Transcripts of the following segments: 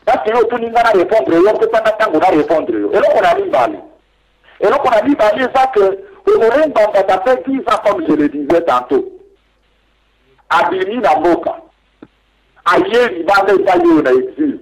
Parce que tout le monde a répondre, on peut pas attendre à répondre. Et là, on a mis balé. Et là, on a mis balé ça que Honoré Mbanda, ça fait 10 ans, comme je le disais tantôt. Abimi Namoka. Ailleurs, il va mettre ça, on a exil.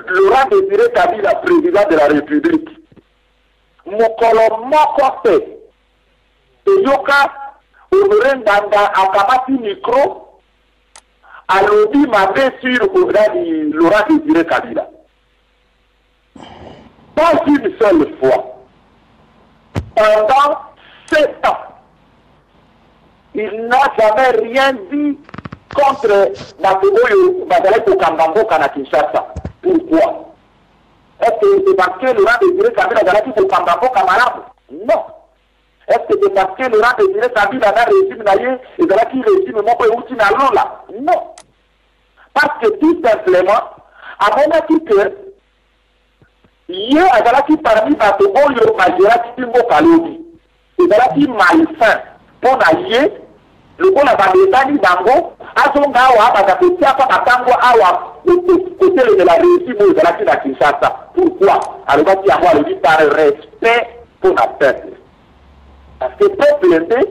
Laurent Désiré Kabila, président de la République. Mokolo Mokote. Et Yoka, Honoré Mbanda, a kamati micro. Alobi m'a fait sur Laurent Désiré Kabila. Pas une seule fois. Pendant 7 ans, il n'a jamais rien dit contre Makoboyo Bazaleko Kambango Kana Kinshasa. Pourquoi? Est-ce que c'est parce que Laurent Désiré Kabila a dit que Kambango Kamarabe? Non. Est-ce que c'est parce que Laurent Désiré Kabila a régime naïe et de là qu'il régime Moko Outi Nalola? Non. Parce que tout simplement, à mon avis que hier, à la qui parmi Bato Oyo Majera Timbo Kalobi, et de là qui malsain, pour naïe, le bon la Bandetani Bango, Azongawa, Bagapetia, Pakatango, Awa, côté de la régime de la qui n'a Kinshasa. Pourquoi? Alors, il y a avoir le par respect pour la peuple. Parce que peuple indé,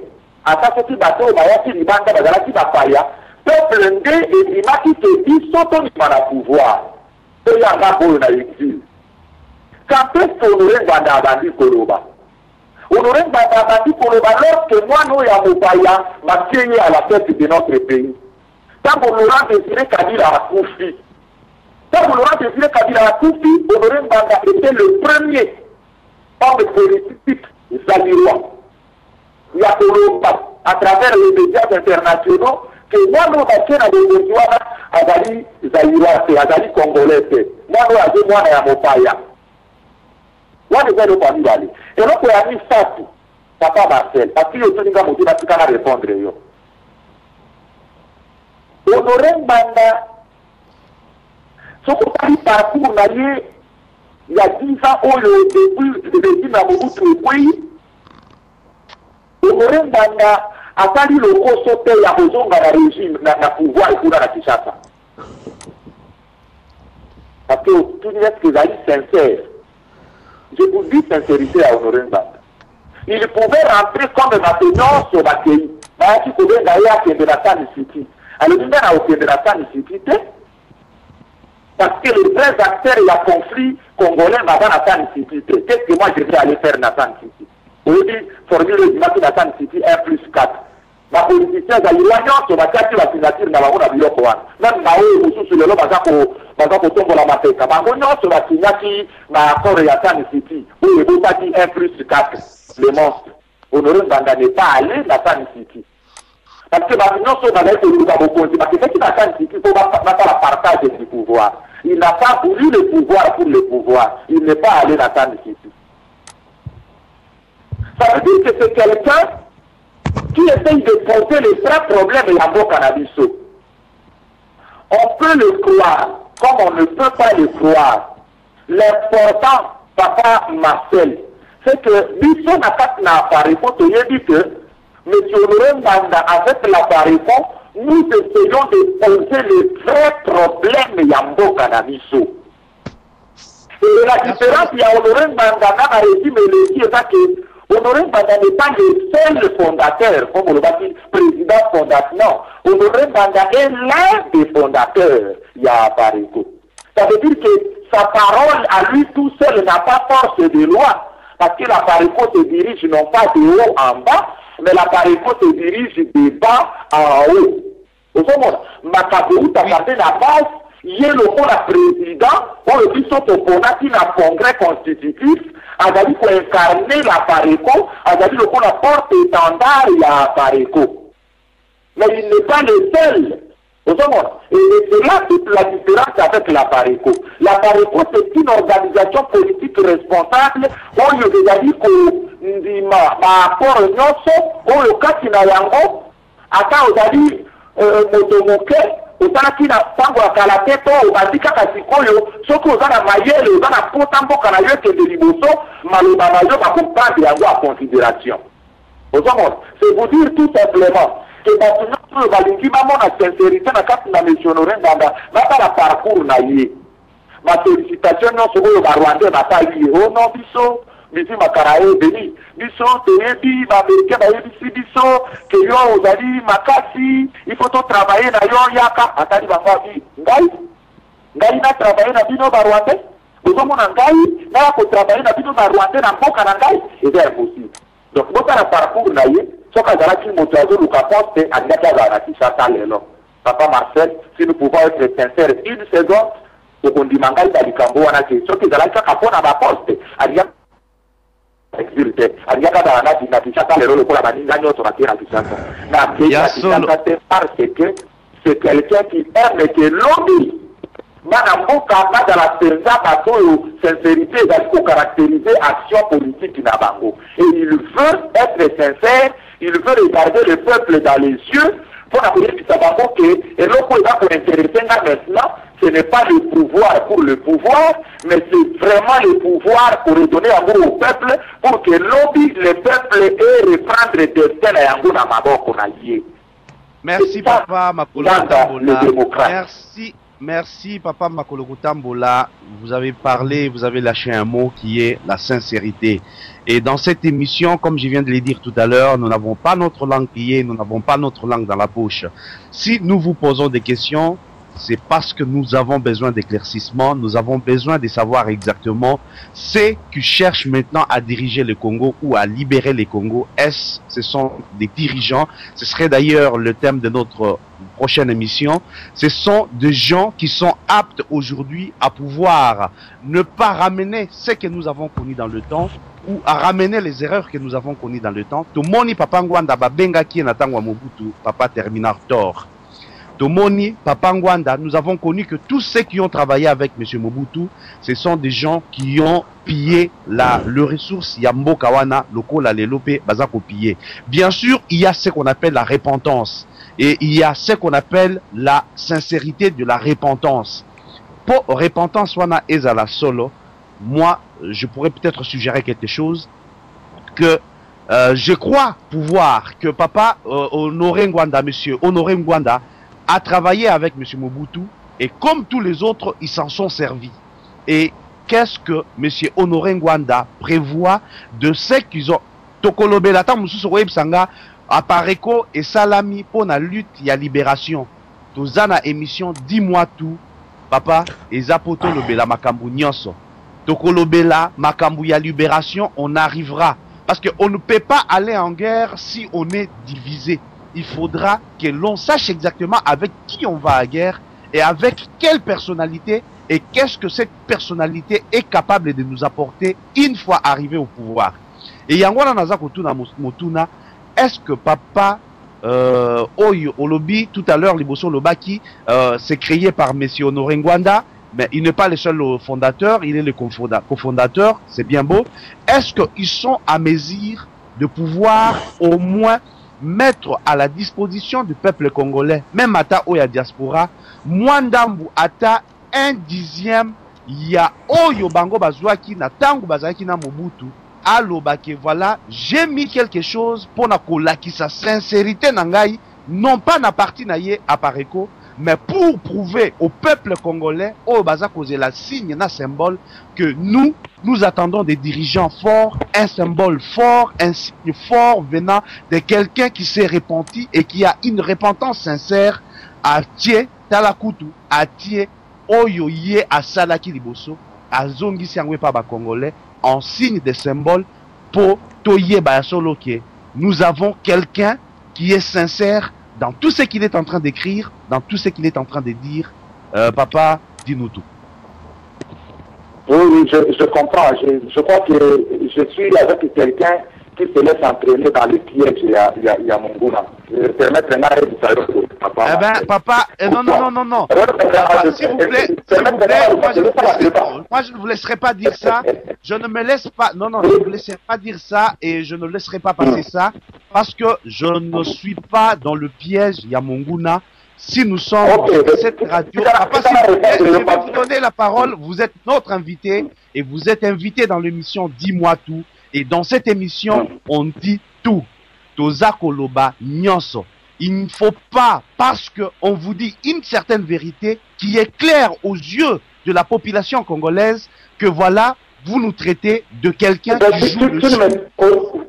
à sa petit bateau, il va y avoir une bande de la qui va faire. Peuple indé et il m'a qui te dit, sautant par le pouvoir. Et il y a un bon exil. Quand est-ce qu'Honoré Mbanda a vendu Koloba? Honoré Mbanda a vendu Koloba lorsque moi, nous, Yamopaya, m'a créé à la tête de notre pays. Quand Laurent Désiré Kabila a Koufi, quand Laurent Désiré Kabila a Koufi, Honoré Mbanda était le premier homme politique zaïrois. Il y a Koloba, à travers les médias internationaux, que moi, nous, on a des besoins à Zali zaïrois, à Zali congolais. Moi, nous, avons moi, Yamopaya. Moi, je vais le famille d'aller. Et donc, il y a mis ça tout. Papa Marcel, parce qu'il y a tout le monde qui va répondre. Honoré Mbanda, ce qu'on a dit parcours, il y a 10 ans, depuis le régime à Mobutu, Honoré Mbanda a fallu le gros sauter à Bozonga dans le régime, dans le pouvoir et pour la Kinshasa. Parce que tout le monde est sincère. Je vous dis sincérité à Honoré Mbanda. Il pouvait rentrer comme maintenant sur la pays. Il pouvait d'ailleurs qu'il y ait de la City. Alors, il y a aucun de la City. Parce que les vrais acteurs et le conflit congolais dans la City. Qu'est-ce que moi je vais aller faire dans la City? Vous dites, formuler la City 1 plus 4. Ma politicien, il y a une alliance, on va faire la signature dans la roue de l'Okoan. Même Mao, ou sous le lot, on tombe la mateka. Ma réunion sur la signature, ma accord et la City. Où le bout a dit 1 plus 4. Le monstre. Honoré Mbanda n'est pas allé dans la City. Parce que ma réunion sur la City, parce que c'est qui n'a pas City, il faut pas la partage du pouvoir. Il n'a pas voulu le pouvoir pour le pouvoir. Il n'est pas allé dans la City. Ça veut dire que c'est quelqu'un qui essaye de poser les vrais problèmes et la boca Canabiso. On peut le croire, comme on ne peut pas le croire. L'important, papa Marcel, c'est que Bisso n'a pas d'appareil. Il faut te dire que M. Honoré Mbanda, avec l'appareil, nous essayons de poser les vrais problèmes Yambo Canabiso. Et la différence, il y a Honoré Mbanda dans le régime et le dit que Honoré Mbanda n'est pas le seul fondateur, comme on l'a dit, président fondateur. Non, Honoré Mbanda est l'un des fondateurs, il y a Pareko. Ça veut dire que sa parole à lui tout seul n'a pas force de loi, parce que la Pareko se dirige non pas de haut en bas, mais la Pareko se dirige de bas en haut. Au fond, Makabou, tu as gardé la base, il est le président, on le dit son opponent qui n'a congrès constitutif, a dit qu'on incarner la Pareko, a dit qu'on a porte-étendard à Pareko. Mais il n'est pas le seul. Et c'est là toute la différence avec la Pareko. La Pareko, c'est une organisation politique responsable. On lui a dit qu'on dit par rapport au Nyoso, on le cas qui n'a yango, attends, on a dit Motomoke, osalaki na pango ya kalate to obandi kaka sikoyo soki oza na mayele oza na pota mboka na yo ekende liboso maloba na yo bakoprendre yango en considération. C'est vous dire tout simplement que bato nyonso balingi bamona sincérité na kati na monsieur Honoré Ngwanda batala parcours na ye bafélicitation nyonso oyo barwandais batali ye o non biso bisi makarae beni biso toyebi baaméricain bayebisi biso ke yo ozali makasi il faut totravaille na yo yaka atali bango abi ngai na travaille na bino barwandais ozomona ngai naya kotravaille na bino barwandais na mboka na ngai eza impossible. Donc botala parcours na ye soki azalaki moto azoluka poste alingaki azala na Kinshasa lelo. Papa Marcel, si nous pouvons être sincères une seconde okondima ngai balikambo wana te soki ezalaki kaka mpo na baposte alingaki alingaka azala na Kinshasa lelo lokola baninga nyonso batie na Kinshasa na akei na Kinshasa te parce que c'est quelqu'un qui aime que lobby bana mboka bazala mpenza bato oyo sincérité ezali kocaractériser action politique na bango et il veut être sincère, il veut regarder le peuple dans les yeux pour koyebisa bango ke eloko eza kointéresser nga maintenant ce n'est pas le pouvoir pour le pouvoir mais c'est vraiment le pouvoir pour redonner yango au peuple pour que lobby le peuple ait reprendre destin na yango na maboko na ye. Merci Papa Makolo Tambola. Merci Papa Makolo Tambola. Vous avez parlé, vous avez lâché un mot qui est la sincérité. Et dans cette émission, comme je viens de le dire tout à l'heure, nous n'avons pas notre langue pliée, nous n'avons pas notre langue dans la poche. Si nous vous posons des questions, c'est parce que nous avons besoin d'éclaircissement, nous avons besoin de savoir exactement ceux qui cherchent maintenant à diriger le Congo ou à libérer le Congo. Ce sont des dirigeants, ce serait d'ailleurs le thème de notre prochaine émission. Ce sont des gens qui sont aptes aujourd'hui à pouvoir ne pas ramener ce que nous avons connu dans le temps ou à ramener les erreurs que nous avons connues dans le temps. Tomoni Papa Ngwanda babenga ki na tangwa Mobutu, Papa Terminator. Tomoni, Papa Ngwanda, nous avons connu que tous ceux qui ont travaillé avec M. Mobutu, ce sont des gens qui ont pillé le ressource Yambo Kawana, Lokola Lelope, Bazako pillé. Bien sûr, il y a ce qu'on appelle la repentance. Et il y a ce qu'on appelle la sincérité de la repentance. Pour repentance, wana ezala solo, moi, je pourrais peut-être suggérer quelque chose que je crois pouvoir que Papa Honoré Ngwanda, Monsieur Honoré Ngwanda, a travaillé avec M. Mobutu et comme tous les autres, ils s'en sont servis. Et qu'est-ce que M. Honoré Ngwanda prévoit de ce qu'ils ont Tokolobela ta mususu koyebisanga apareko et salami pour la lutte ya libération. Tozana émission dis-moi tout papa ezapoto lobela makambu nyonso. Tokolobela makambu ya libération, on arrivera parce que on ne peut pas aller en guerre si on est divisé. Il faudra que l'on sache exactement avec qui on va à guerre et avec quelle personnalité et qu'est-ce que cette personnalité est capable de nous apporter une fois arrivé au pouvoir. Et Yangwana Nazakotuna Motuna, est-ce que Papa Oyo Olobi, tout à l'heure, Liboso Lobaki, c'est créé par M. Honoré Ngwanda, mais il n'est pas le seul fondateur, il est le cofondateur, c'est bien beau. Est-ce qu'ils sont à mesure de pouvoir au moins mettre à la disposition du peuple congolais, même ata oya diaspora, mwandambu ata 1/10 ya oyo bango bazwaki na tangu bazaki na Mobutu, alobake voilà, j'ai mis quelque chose pour na kolakisa sincérité nangai, non pas na parti na ye apareko, mais pour prouver au peuple congolais, au baza cause la signe na symbole que nous attendons des dirigeants forts, un symbole fort, un signe fort venant de quelqu'un qui s'est repenti et qui a une repentance sincère à Thié Talakutu, à Thié Oyoye à Salaki Liboso, à Zongi Siangwe Paba Congolais, en signe de symbole pour Toye Bayasoloke. Nous avons quelqu'un qui est sincère dans tout ce qu'il est en train d'écrire, dans tout ce qu'il est en train de dire. Papa, dis-nous tout. Oui, je comprends. Je crois que je suis avec quelqu'un qui se laisse entraîner dans les pièges. Il y a mon goût. Je vais permettre papa. Eh ben, papa, non. Papa, s'il vous plaît, moi je ne vous laisserai pas dire ça. Je ne me laisse pas, non, je ne vous laisserai pas dire ça et je ne laisserai pas passer ça parce que je ne suis pas dans le piège Yamonguna. Si nous sommes dans cette radio, papa, s'il vous plaît, je vais vous donner la parole. Vous êtes notre invité et vous êtes invité dans l'émission Dis-moi tout. Et dans cette émission, on dit tout. Toza Koloba Nyonso. il ne faut pas, parce qu'on vous dit une certaine vérité qui est claire aux yeux de la population congolaise, que voilà, vous nous traitez de quelqu'un qui joue le jeu.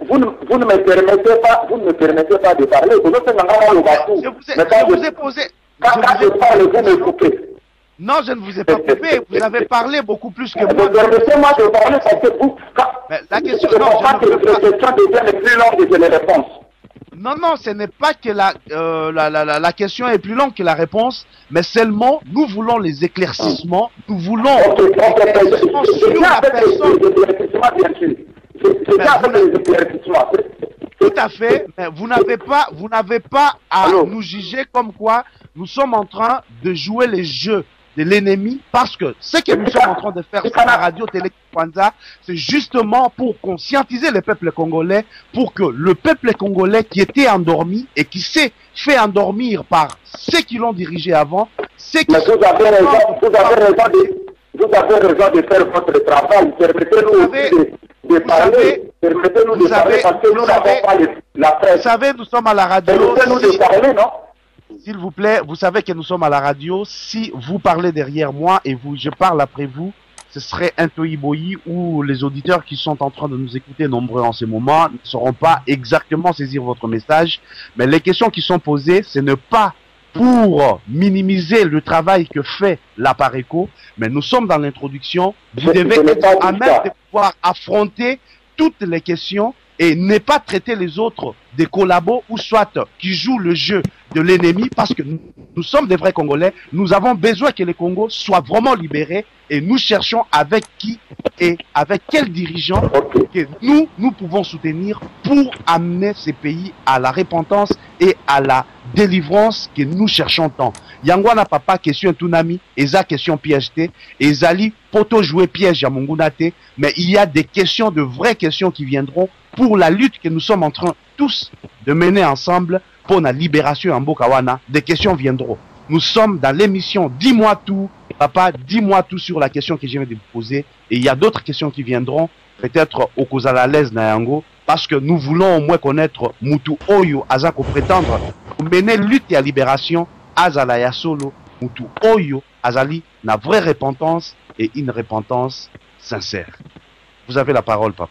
Vous ne me permettez pas de parler. Je vous ai posé... Quand je parle, vous me coupez. Non, je ne vous ai pas coupé. Vous avez parlé beaucoup plus que moi. Permettez-moi de parler parce que vous... La question... Non, je ne veux pas que les questions deviennent plus longues que les réponses. Non, non, ce n'est pas que la question est plus longue que la réponse, mais seulement, nous voulons les éclaircissements, nous voulons les éclaircissements sur la personne. Tout à fait, mais vous n'avez pas à nous juger comme quoi nous sommes en train de jouer les jeux de l'ennemi, parce que ce que nous sommes en train de faire sur la radio Télé Kwanza, c'est justement pour conscientiser le peuple congolais, pour que le peuple congolais qui était endormi et qui s'est fait endormir par ceux qui l'ont dirigé avant, mais vous avez raison de faire votre travail. Permettez-nous de parler. Permettez-nous de parler parce que nous n'avons pas la presse. Vous savez, nous sommes à la radio. Permettez-nous de parler, non? S'il vous plaît, vous savez que nous sommes à la radio. Si vous parlez derrière moi et je parle après vous, ce serait un toïboï où les auditeurs qui sont en train de nous écouter nombreux en ce moment ne sauront pas exactement saisir votre message. Mais les questions qui sont posées, ce n'est pas pour minimiser le travail que fait la Pareco, mais nous sommes dans l'introduction. Vous devez être à même de pouvoir affronter toutes les questions et ne pas traiter les autres des collabos ou soit qui jouent le jeu de l'ennemi, parce que nous sommes des vrais Congolais. Nous avons besoin que le Congo soit vraiment libéré et nous cherchons avec qui et avec quels dirigeants que nous pouvons soutenir pour amener ces pays à la repentance et à la délivrance que nous cherchons tant. Yangwana papa question tunami, eza question PHT, ezali poto jouer piège à Mongunate, mais il y a des questions, de vraies questions qui viendront pour la lutte que nous sommes en train tous de mener ensemble pour la libération en Bokawana. Des questions viendront. Nous sommes dans l'émission Dis-moi tout, papa, dis-moi tout sur la question que je viens de vous poser. Et il y a d'autres questions qui viendront, peut-être au Kozala Lez Nayango, parce que nous voulons au moins connaître Mutu Oyo Azako prétendre pour mener lutte et à libération Azala Yasolo, Mutu Oyo Azali, la vraie repentance et une repentance sincère. Vous avez la parole, papa.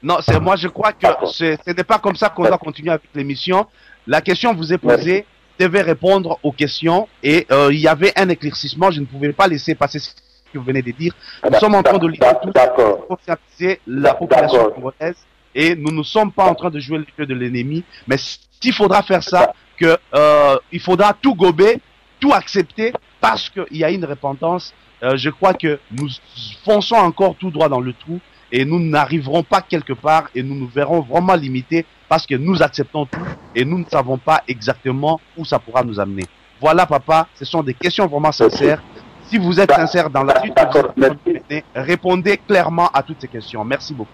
Non, c'est moi, je crois que ce n'est pas comme ça qu'on doit continuer avec l'émission. La question vous est posée, vous devez répondre aux questions et il y avait un éclaircissement, je ne pouvais pas laisser passer ce que vous venez de dire. Nous sommes en train de lire tout pour conscientiser la population congolaise et nous ne sommes pas en train de jouer le jeu de l'ennemi, mais s'il faudra faire ça, il faudra tout gober, tout accepter, parce qu'il y a une repentance. Je crois que nous fonçons encore tout droit dans le trou et nous n'arriverons pas quelque part et nous nous verrons vraiment limités parce que nous acceptons tout et nous ne savons pas exactement où ça pourra nous amener. Voilà, papa, ce sont des questions vraiment sincères. Si vous êtes sincère dans la lutte, répondez clairement à toutes ces questions. Merci beaucoup.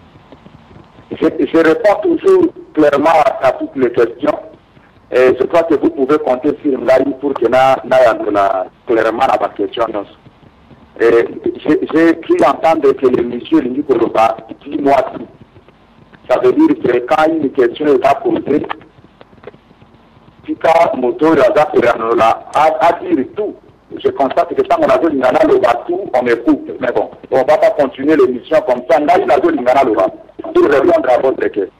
Je réponds toujours clairement à toutes les questions. Et je crois que vous pouvez compter sur Ngaï pour que clairement à ma question. J'ai cru entendre que le monsieur Lingi Koloba dit moi tout. Ça veut dire que quand une question est posée, Tika Moto Raza Ferranola a dit tout. Je constate que quand on a vu Lingana Loba tout, on écoute. Mais bon, on ne va pas continuer l'émission comme ça. Ngaï a vu Lingana Loba pour répondre à votre question.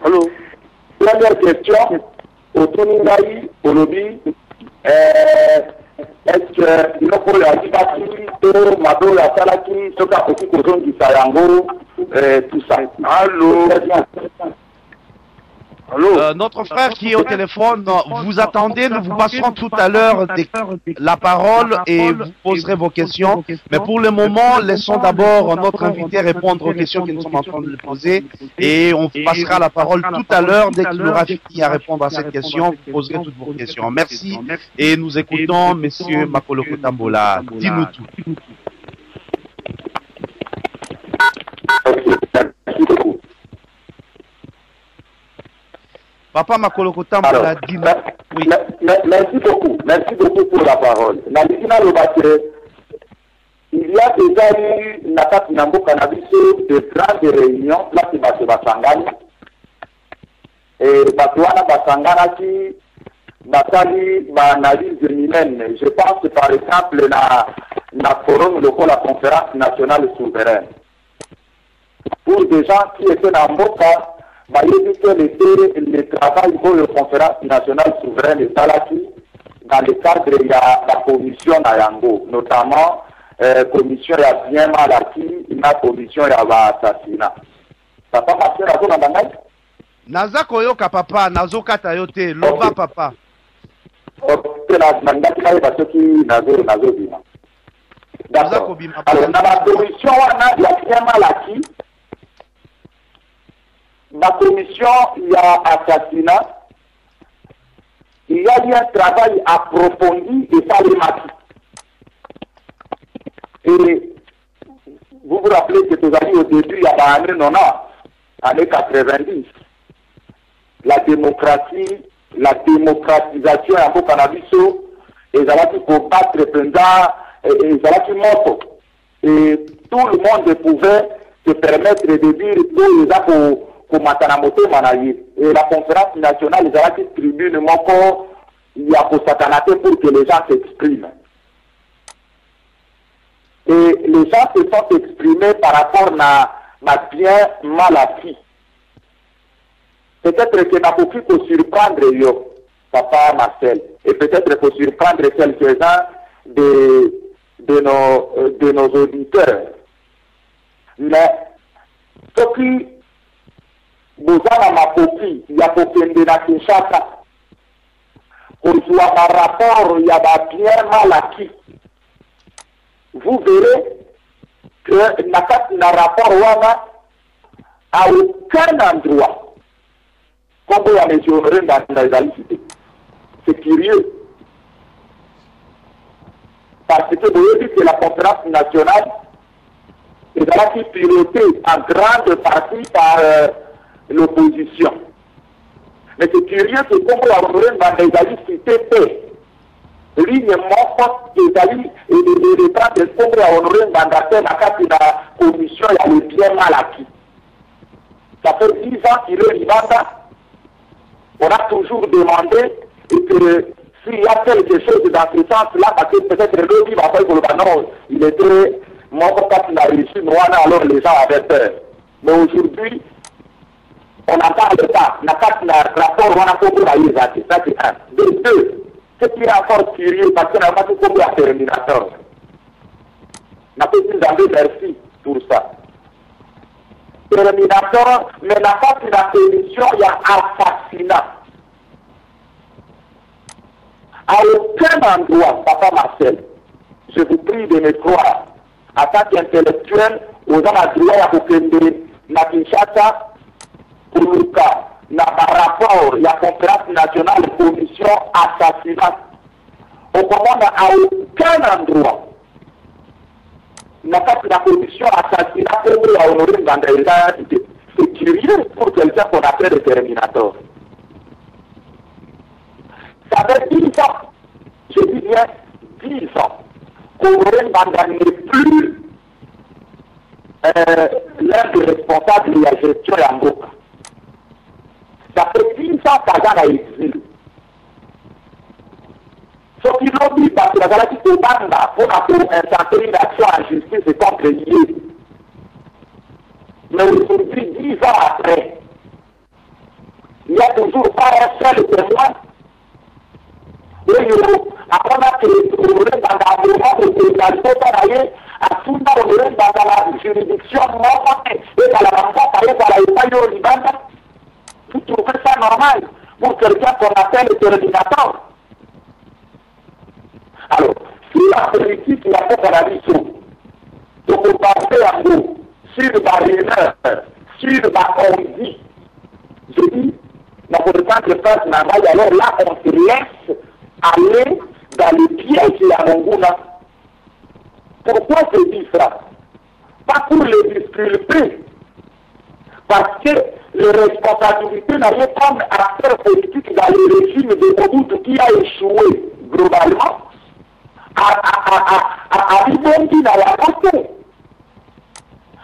Allô? Première question. Otoningaï, Olobi, est-ce que il faut la Dibaki, Mado, la Salaki, Soka, Oki, Kozon, Sayango, tout ça. Allô? Notre frère qui est au téléphone, vous attendez, nous vous passerons tout à l'heure la parole et vous poserez vos questions. Mais pour le moment, laissons d'abord notre invité répondre aux questions que nous sommes en train de lui poser et on passera la parole tout à l'heure. Dès qu'il aura fini à répondre à cette question, vous poserez toutes vos questions. Merci et nous écoutons Monsieur Makolo Kotambola. Dis-nous tout. Papa Makolo Kotambola, dis-nous. Oui. Merci beaucoup pour la parole. Il y a déjà eu Nakati Namboka Nabiso de grandes réunions, là c'est Basangani. Et Batouana Basangana qui Batali analyse humaine. Je pense par exemple na forum local, la conférence nationale souveraine. Pour des gens qui étaient dans Mboka, il dit que le travail pour la conférence nationale souveraine est dans le cadre de la commission Nayango, notamment commission ya bien malaki, la commission ya assassinat. Ça pas marché la zone en Naza koyoka papa, nazo kata yote, loba papa. D'accord. Alors, dans la commission, on a bien malaki. La commission, il y a assassinat. Il y a eu un travail approfondi et problématique. Et vous vous rappelez que vous avez au début, il y a l'année 90, année 90, la démocratie, la démocratisation à Bokanabiso, et ça va combattre pendant, et ça va moto. Et tout le monde pouvait se permettre de dire tout les gens pour Matanamoto Manaï. Et la conférence nationale, ils ont tribune moko, il y a pour satanaté pour que les gens s'expriment. Et les gens se sont exprimés par rapport à bien mal acquis. Peut-être que n'a pas pu surprendre yo, papa Marcel, et peut-être pour surprendre quelques-uns de nos auditeurs. Mais ce qui vous a ma copie, il y a pour de la Kinshasa, pour jouer par rapport, il y a bien mal acquis. Vous verrez que n'a rapport Wana à aucun endroit, comme vous avez mentionné dans la cité. C'est curieux. Parce que vous voyez que la conférence nationale est pilotée en grande partie par l'opposition. Mais c'est curieux que comme vous avez dans la cité, ligne morte d'Italie et de l'État de Congo à honorer la commission et le bien mal acquis. Ça fait 10 ans qu'il est Libanda. On a toujours demandé que s'il y a quelque chose dans ce sens-là, parce que peut-être le livre après non, il était mort quand il a réussi, alors les gens avaient peur. Mais aujourd'hui, on n'en parle pas. On n'a pas de rapport, on a compris la liste. Ça c'est un. De deux. Ce qui est encore curieux, parce qu'on n'a pas tout compris à Terminator. On a fait plus envie, merci pour ça. Terminator, mais n'a pas pris la permission, il y a assassinat. À aucun endroit, papa Marcel, je vous prie de me croire, en tant qu'intellectuel, aux gens à droit à Bokende, na Kinshasa, pour le cas. Par rapport à la conférence nationale de commission assassinat, au moment à aucun endroit, n'a pas la commission assassinat pour honorer une bandérole. C'est curieux pour quelqu'un qu'on appelle le Terminator. Ça fait 10 ans, je dis bien 10 ans, qu'honorer une bandérole n'est plus l'un des responsables de la gestion de Angoka. Ça fait 10 ans qu'Agan a exilé. Ce qui l'ont dit, parce que la galaxie de Banda, pour intenter une action en justice et contre lié. Mais aujourd'hui, 10 ans après, il n'y a toujours pas un seul témoin. Et après, on a créé dans la mouvement de l'égalité, à tout dans la juridiction morale et dans la mandat par la Libanda. Vous trouvez ça normal pour quelqu'un qu'on appelle le Terminator? Alors, si la politique n'a pas la vision, de vous passer à vous sur la rumeur, sur la conduite, je dis, dans le temps de face normale, alors là, on se laisse aller dans les pièges de la Monguna. Pourquoi je dis ça? Pas pour les disculper, parce que les responsabilités n'avaient pas acteur politique dans le régime de Mobutu qui a échoué globalement à Bibondi dans la côté.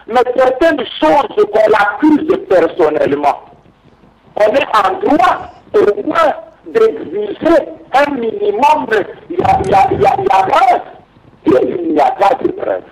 mais certaines choses qu'on l'accuse personnellement. On est en droit au moins d'exiger un minimum, il y a preuve. Et il n'y a pas de preuve.